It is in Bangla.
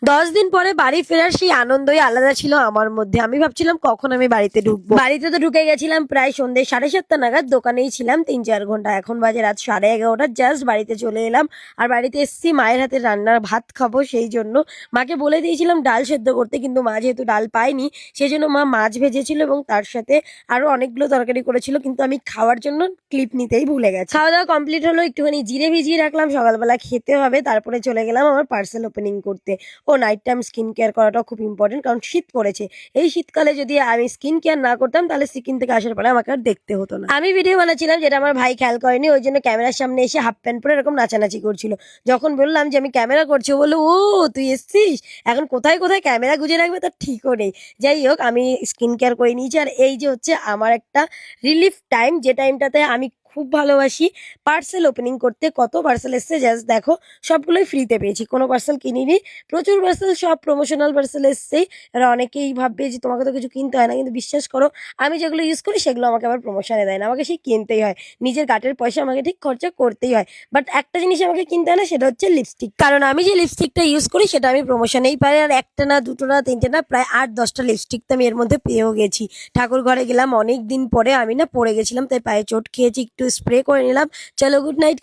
10 দিন পরে বাড়ি ফেরার সেই আনন্দই আলাদা ছিল আমার মধ্যে। আমি ভাবছিলাম কখন আমি বাড়িতে ঢুকবো। বাড়িতে তো ঢুকে গেছিলাম প্রায় সন্ধ্যে 7:30 নাগাদ। দোকানেই ছিলাম 3-4 ঘন্টা। এখন বাজে রাত 11:30। জাস্ট বাড়িতে চলে এলাম। আর বাড়িতে এসেছি মায়ের হাতের রান্নার ভাত খাবো, সেই জন্য মাকে বলে দিয়েছিলাম ডাল সেদ্ধ করতে, কিন্তু মা যেহেতু ডাল পায়নি সেই জন্য মা মাছ ভেজেছিল এবং তার সাথে আরো অনেকগুলো তরকারি করেছিল, কিন্তু আমি খাওয়ার জন্য ক্লিপ নিতেই ভুলে গেছি। খাওয়া দাওয়া কমপ্লিট হলো, একটুখানি জিরে ভিজিয়ে রাখলাম, সকালবেলা খেতে হবে। তারপরে চলে গেলাম আমার পার্সেল ওপেনিং করতে। ও নাইট টাইম স্কিন কেয়ার করাটাও খুব ইম্পর্টেন্ট, কারণ শীত পড়েছে। এই শীতকালে যদি আমি স্কিন কেয়ার না করতাম তাহলে স্কিন থেকে আসার পরে আমাকে আর দেখতে হতো না। আমি ভিডিও বানাচ্ছিলাম, যেটা আমার ভাই খেয়াল করেনি, ওই জন্য ক্যামেরার সামনে এসে হাফ প্যান্ট পরে এরকম নাচানাচি করছিল। যখন বললাম যে আমি ক্যামেরা করছি, ও বললো ও তুই এসছিস, এখন কোথায় কোথায় ক্যামেরা গুজে রাখবে তার ঠিকও নেই। যাই হোক, আমি স্কিন কেয়ার করে নিয়েছি। আর এই যে হচ্ছে আমার একটা রিলিফ টাইম, যে টাইমটাতে আমি খুব ভালোবাসি পার্সেল ওপেনিং করতে। কত পার্সেল এসছে জাস্ট দেখো, সবগুলোই ফ্রিতে পেয়েছি, কোনো পার্সেল কিনিনি। প্রচুর পার্সেল, সব প্রমোশনাল পার্সেল এসছে। এরা অনেকেই ভাববে যে তোমাকে তো কিছু কিনতে হয় না, কিন্তু বিশ্বাস করো আমি যেগুলো ইউজ করি সেগুলো আমাকে আবার প্রমোশনে দেয় না, আমাকে সেই কিনতেই হয়। নিজের গাটের পয়সা আমাকে ঠিক খরচা করতেই হয়। বাট একটা জিনিস আমাকে কিনতে হয় না, সেটা হচ্ছে লিপস্টিক। কারণ আমি যে লিপস্টিকটা ইউজ করি সেটা আমি প্রমোশনেই পাই। আর একটা না, দুটো না, তিনটে না, প্রায় 8-10টা লিপস্টিক তো আমি এর মধ্যে পেয়েও গেছি। ঠাকুর ঘরে গেলাম অনেক দিন পরে, আমি না পড়ে গেছিলাম, তাই পায়ে চোট খেয়েছি, একটু স্প্রে করে নিলাম। চলো গুড নাইট।